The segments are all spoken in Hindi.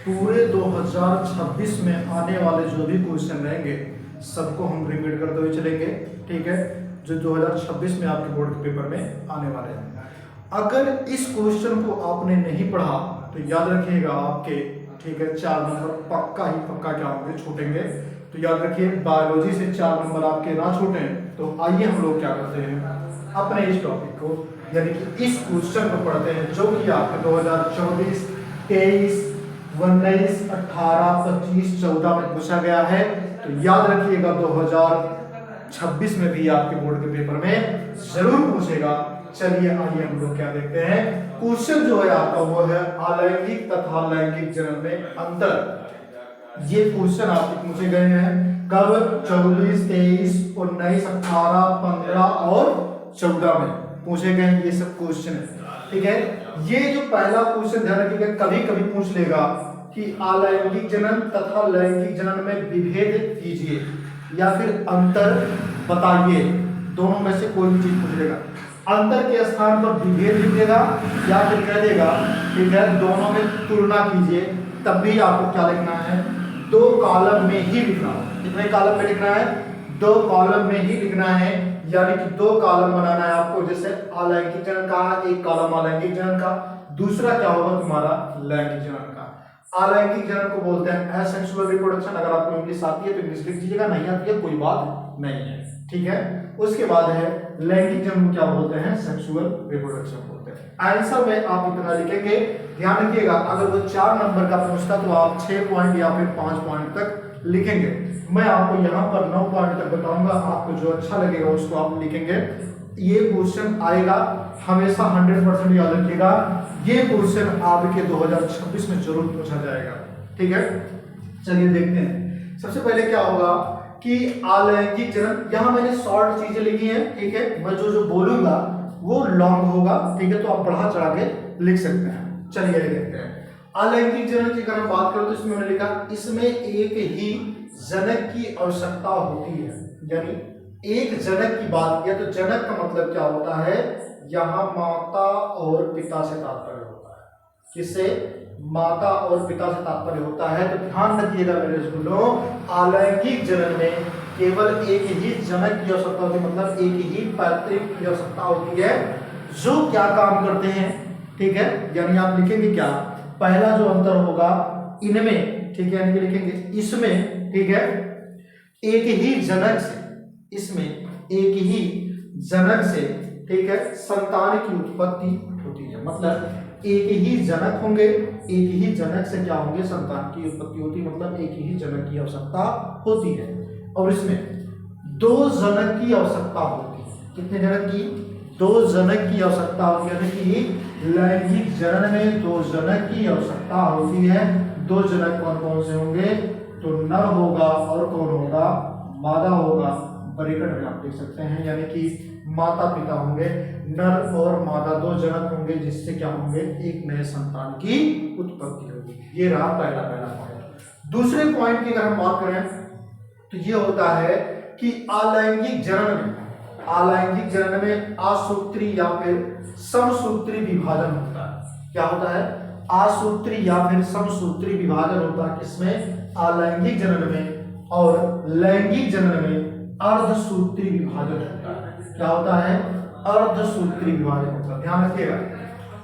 पूरे 2026 में आने वाले जो भी क्वेश्चन रहेंगे सबको हम रिपीट करते हुए चलेंगे, ठीक है, जो 2026 में आपके बोर्ड के पेपर में आने वाले हैं। अगर इस क्वेश्चन को आपने नहीं पढ़ा तो याद रखिएगा आपके, ठीक है, 4 नंबर पक्का ही पक्का क्या होंगे, छूटेंगे। तो याद रखिए बायोलॉजी से 4 नंबर आपके ना छूटें तो आइए हम लोग क्या करते हैं, अपने इस टॉपिक को यानी कि इस क्वेश्चन को पढ़ते हैं जो कि आपके 2024, 23, 19, 18, 25, 14 में पूछा गया है। तो याद रखिएगा 2026 में भी आपके बोर्ड के पेपर में जरूर पूछेगा। चलिए आइए हम लोग क्या देखते हैं, क्वेश्चन जो है आपका वो है अलैंगिक तथा लैंगिक जनन में अंतर। ये क्वेश्चन आपके पूछे गए हैं कब, 24, 23, 19, 18, 15 और 14 में पूछे गए हैं ये सब क्वेश्चन है, ठीक है। ये जो पहला क्वेश्चन ध्यान रखिएगा, कभी कभी पूछ लेगा कि अलैंगिक जनन तथा लैंगिक जनन में विभेद कीजिए या फिर अंतर बताइए, दोनों में से कोई भी चीज पूछ लेगा। अंतर के स्थान पर विभेद लिख देगा या फिर कह देगा, ठीक है, दोनों में तुलना कीजिए, तब भी आपको क्या लिखना है, 2 कॉलम में ही लिखना है। कितने कॉलम में लिखना है, 2 कॉलम में ही लिखना है, यानी कि 2 कॉलम बनाना है आपको। जैसे अलैंगिक जनन का, एक कॉलम अलैंगिक जनन का, दूसरा क्या होगा तुम्हारा लैंगिक जनन का। अलैंगिक जनन को बोलते हैं एसेक्सुअल रिप्रोडक्शन। अगर आपको इंग्लिश आती है तो इंग्लिश लिख दीजिएगा, नहीं आती है कोई बात नहीं है, ठीक है। उसके बाद है लैंगिक जनन को क्या बोलते हैं, सेक्सुअल रिप्रोडक्शन बोलते हैं। आंसर में आप इतना लिखेंगे, ध्यान रखिएगा अगर वो 4 नंबर का पूछता तो आप 6 पॉइंट या फिर 5 पॉइंट तक लिखेंगे। मैं आपको यहाँ पर 9 पॉइंट तक बताऊंगा, आपको जो अच्छा लगेगा उसको आप लिखेंगे। ये क्वेश्चन आएगा हमेशा, 100% याद रखिएगा, ये क्वेश्चन आपके 2026 में जरूर पूछा जाएगा, ठीक है। चलिए देखते हैं, सबसे पहले क्या होगा कि अलैंगिक जनन, यहाँ मैंने शॉर्ट चीजें लिखी हैं, ठीक है, मैं जो बोलूंगा वो लॉन्ग होगा, ठीक है, तो आप बढ़ा चढ़ा के लिख सकते हैं। चलिए देखते हैं अलैंगिक जनन की अगर हम बात करें तो इसमें मैंने लिखा, इसमें एक ही जनक की आवश्यकता होती है, यानी एक जनक की बात किया तो जनक का मतलब क्या होता है, यहाँ माता और पिता से तात्पर्य होता है। किससे, माता और पिता से तात्पर्य होता है। तो ध्यान रखिएगा मेरे स्कूलों, अलैंगिक जनन में केवल एक ही जनक की आवश्यकता होती है, मतलब एक ही पैतृक की आवश्यकता होती है जो क्या काम करते हैं, ठीक है। यानी आप लिखेंगे क्या, पहला जो अंतर होगा इनमें, ठीक है, यानी कि लिखेंगे इसमें, ठीक है, एक ही जनक से, इसमें एक ही जनक से, ठीक है, संतान की उत्पत्ति होती है। मतलब एक ही जनक होंगे, एक ही जनक से क्या होंगे, संतान की उत्पत्ति होती है, मतलब एक ही जनक की आवश्यकता होती है। और इसमें 2 जनक की आवश्यकता होती है। कितने जनक की, 2 जनक की आवश्यकता होती है, यानी कि लैंगिक जनन में 2 जनक की आवश्यकता होती है। 2 जनक कौन कौन से होंगे, तो नर होगा और कौन होगा, मादा होगा। ब्रैकेट में आप देख सकते हैं, यानी कि माता पिता होंगे, नर और मादा 2 जनक होंगे, जिससे क्या होंगे, एक नए संतान की उत्पत्ति होगी। ये रहा पहला पॉइंट। दूसरे पॉइंट की अगर हम बात करें तो ये होता है कि अलैंगिक जनन में, अलैंगिक जनन में आसूत्री या फिर समसूत्री विभाजन होता है। क्या होता है, आसूत्री या फिर समसूत्री विभाजन होता है किसमें, अलैंगिक जनन में। और लैंगिक जनन में अर्धसूत्री विभाजन होता है। क्या होता है, अर्धसूत्री विभाजन होता है। ध्यान रखिएगा,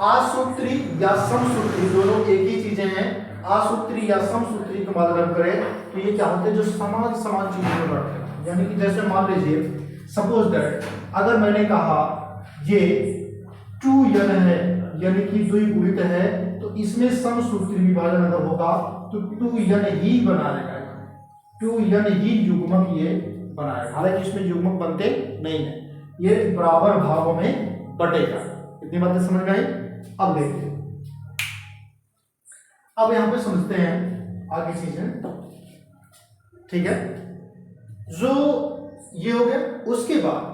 आसूत्री या समसूत्री दोनों एक ही चीजें हैं। आसूत्री या समसूत्री की बात अगर करें तो ये क्या होते हैं, जो समान चीजों में बढ़ते हैं। यानी कि जैसे मान लीजिए, सपोज दैट अगर मैंने कहा ये 2n है, यानी कि द्विगुणित है, तो इसमें समसूत्री विभाजन अगर होगा तो 2n ही बनाएगा, 2n ही युग्मक ये बनाएगा। हालांकि इसमें युग्मक बनते नहीं है, ये बराबर भागों में बटेगा। इतनी बातें समझ में आई। अब देखिए, अब यहां पे समझते हैं आगे चीजें, ठीक है। जो ये हो गया, उसके बाद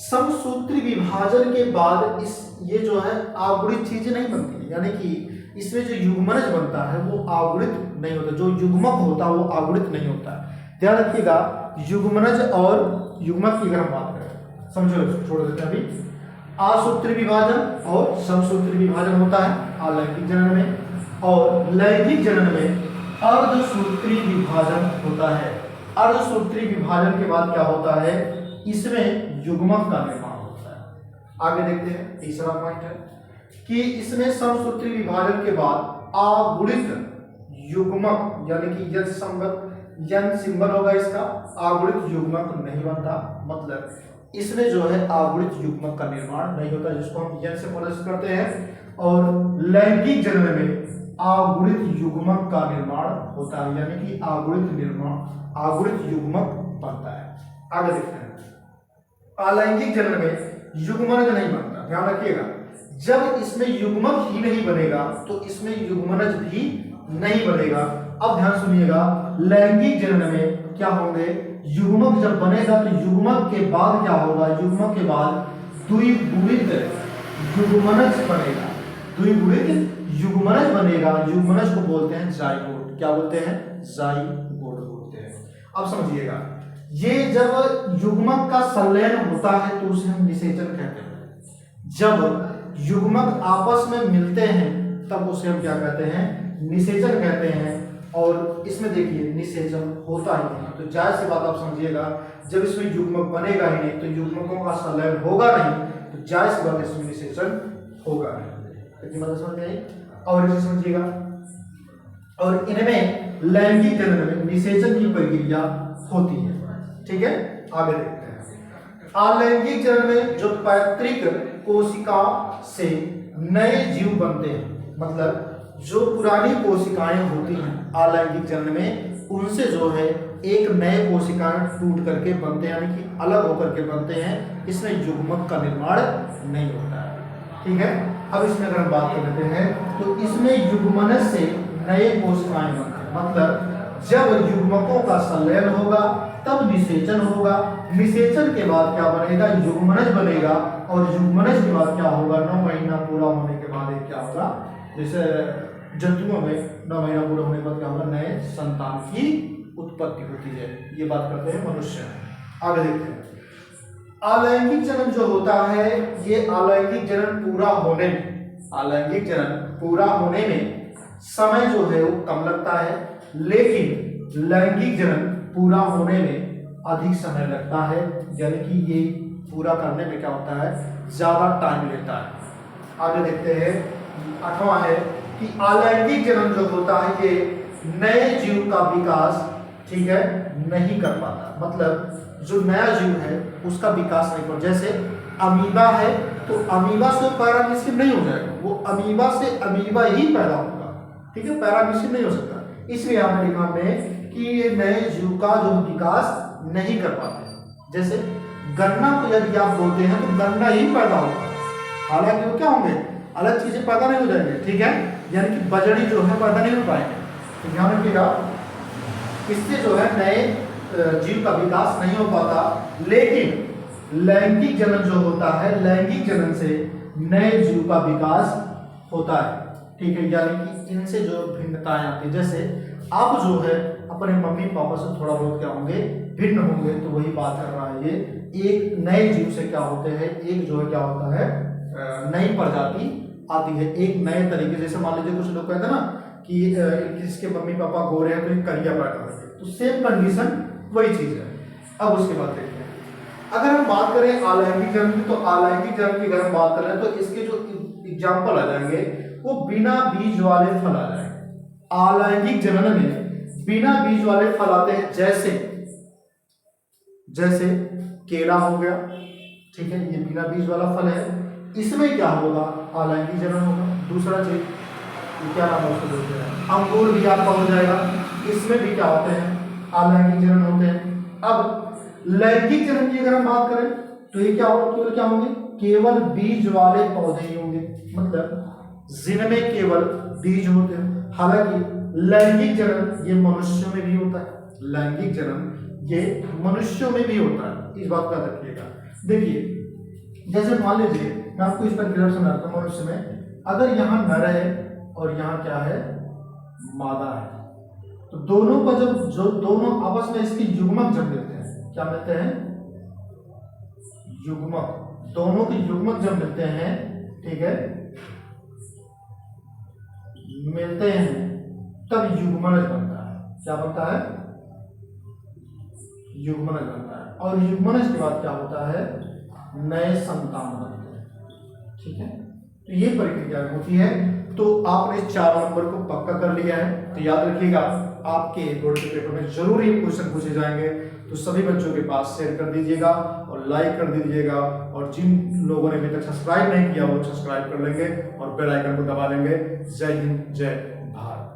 समसूत्री विभाजन के बाद ये जो है आगुणित चीजें नहीं बनती है, यानी कि इसमें जो युग्मनज बनता है वो आगुणित नहीं होता, जो युग्मक होता है वो आगुणित नहीं होता है। ध्यान रखिएगा, युग्मनज और युग्मक की अगर हम बात करें, समझो, छोड़ देते हैं अभी। आसूत्री विभाजन और समसूत्री विभाजन होता है अलैंगिक जनन में। और लैंगिक जनन में अर्धसूत्री विभाजन होता है। अर्धसूत्री विभाजन के बाद क्या होता है, इसमें युग्मक का निर्माण होता है। आगे देखते हैं, तीसरा पॉइंट है कि इसमें समसूत्री विभाजन के बाद आगुणित युग्मक यानी कि यन संबंध यन सिंबल होगा इसका, आगुणित युग्मक नहीं बनता। मतलब इसमें जो है आगुणित युग्मक का निर्माण नहीं होता, जिसको हम यन से प्रदर्शित करते हैं। और लैंगिक जनन में आगुणित युग्मक का निर्माण होता है, यानी कि आगुणित युग्मक बनता है। आगे देखते हैं, अलैंगिक जनन में युग्मनज नहीं बनता। ध्यान रखिएगा, जब इसमें युग्मक ही नहीं बनेगा तो इसमें युग्मनज भी नहीं बनेगा। अब ध्यान सुनिएगा, लैंगिक जनन में क्या होंगे, युग्मक जब बनेगा तो युग्मक के बाद क्या होगा, युग्मक के बाद द्विगुणित युग्मनज बनेगा। द्विगुणित युग्मनज बनेगा, युग्मनज को बोलते हैं जाइगोट। क्या बोलते हैं, जाइगोट बोलते हैं। अब समझिएगा, ये जब युग्मक का संलयन होता है तो उसे हम निषेचन कहते हैं। जब युग्मक आपस में मिलते हैं तब उसे हम क्या कहते हैं, निषेचन कहते हैं। और इसमें देखिए निषेचन होता ही नहीं, तो जायज सी बात आप समझिएगा, जब इसमें युग्मक बनेगा ही नहीं तो युग्मकों का संलयन होगा नहीं, तो जायज सी बात इसमें निषेचन होगा नहीं। कितनी बात समझ में आई। और इसे समझिएगा, और इनमें लैंगिक जनन में निषेचन की प्रक्रिया होती है। ठीक है, आगे देखते हैं। अलैंगिक जनन में जो पैतृक कोशिका से नए जीव बनते हैं, मतलब जो पुरानी कोशिकाएं होती हैं अलैंगिक जनन में, उनसे जो है एक नए कोशिकाएं टूट करके बनते हैं, यानी कि अलग होकर के बनते हैं। इसमें युग्मक का निर्माण नहीं होता है। ठीक है, अब इसमें अगर हम बात कर लेते हैं तो इसमें युग्मनज से नए कोशिकाएं बनते हैं। मतलब जब युग्मकों का संलयन होगा तब निषेचन होगा। निषेचन के बाद क्या बनेगा, युग्मनज बनेगा। और युग्मनज के बाद क्या होगा, 9 महीना पूरा होने के बाद क्या होगा, जैसे जंतुओं में 9 महीना पूरा होने के बाद क्या होगा, नए संतान की उत्पत्ति होती है। ये बात करते हैं मनुष्य में। आगे देखते हैं, अलैंगिक जनन जो होता है, ये अलैंगिक जनन पूरा होने में, अलैंगिक जनन पूरा होने में समय जो है वो कम लगता है, लेकिन लैंगिक जनन पूरा होने में अधिक समय लगता है। यानी कि ये पूरा करने में क्या होता है, ज्यादा टाइम लेता है। आगे देखते हैं, 8वां है कि अलैंगिक जनन जो होता है ये नए जीव का विकास, ठीक है, नहीं कर पाता। मतलब जो नया जीव है उसका विकास नहीं कर, जैसे अमीबा है तो अमीबा से पैरामीशियम नहीं हो जाएगा, वो अमीबा से अमीबा ही पैदा होगा। ठीक है, पैरामीशियम नहीं हो सकता। इसलिए आपने लिखा में कि ये नए जीव का जो विकास नहीं कर पाते। जैसे गन्ना को यदि आप बोलते हैं तो गन्ना ही पैदा होगा, हालांकि वो क्या होंगे, अलग चीजें पैदा नहीं हो जाएंगे। ठीक है, यानी कि बजड़ी जो है पैदा नहीं हो पाएंगे। तो ध्यान रखिएगा, इससे जो है नए जीव का विकास नहीं हो पाता। लेकिन लैंगिक जनन जो होता है, लैंगिक जनन से नए जीव का विकास होता है। ठीक है, यानी कि इनसे जो भिन्नताएं आती, जैसे आप जो है अपने मम्मी पापा से थोड़ा बहुत क्या होंगे, भिन्न होंगे। तो वही बात कर रहा है ये, एक नए जीव से क्या होते हैं, एक जो है क्या होता है, नई प्रजाति आती है, एक नए तरीके। जैसे मान लीजिए कुछ लोग कहते हैं ना कि किसके मम्मी पापा गोरे हैं तो एक करिया पैदा होंगे, तो सेम कंडीशन वही चीज है। अब उसके बाद देखते हैं, अगर हम बात करें अलैंगिक जनन की, तो अलैंगिक जनन की अगर हम बात करें तो इसके जो एग्जाम्पल आ जाएंगे वो बिना बीज वाले फल आ जाएंगे। अलैंगिक जनन में बिना बीज वाले फल आते हैं, जैसे केला हो गया। ठीक है, ये बिना बीज वाला फल है, इसमें क्या होगा, अलैंगिक जनन होगा। दूसरा चीज क्या नाम है उसको बोलते हैं, अंगूर भी आपका हो जाएगा, इसमें भी क्या होते हैं, अलैंगिक जनन होते हैं। अब लैंगिक जनन की अगर हम बात करें तो ये क्या होगा, केवल क्या होंगे, केवल बीज वाले पौधे ही होंगे, मतलब जिनमें केवल बीज होते हैं। हालांकि लैंगिक जनन ये मनुष्यों में भी होता है, लैंगिक जनन ये मनुष्यों में भी होता है, इस बात का रखिएगा। देखिए जैसे मान लीजिए मैं आपको इस पर क्लियर समझाता हूँ, मनुष्य में अगर यहाँ नर है और यहाँ क्या है, मादा है, तो दोनों का जब जो दोनों आपस में इसके युग्मक जब मिलते हैं, क्या मिलते हैं, युग्मक, दोनों के युग्मक जब मिलते हैं, ठीक है, मिलते हैं तब युग्मनज बनता है। क्या बनता है? युग्मनज बनता है। और युग्मनज के बाद क्या होता है? नए संतान बनते हैं। ठीक है, तो ये प्रक्रिया होती है। तो आपने 4 नंबर को पक्का कर लिया है। तो याद रखिएगा, आपके बोर्ड के पेपर में जरूर ये क्वेश्चन पूछे जाएंगे। तो सभी बच्चों के पास शेयर कर दीजिएगा और लाइक कर दीजिएगा, और जिन लोगों ने अभी तक सब्सक्राइब नहीं किया वो सब्सक्राइब कर लेंगे और बेल आइकन को दबा लेंगे। जय हिंद, जय भारत।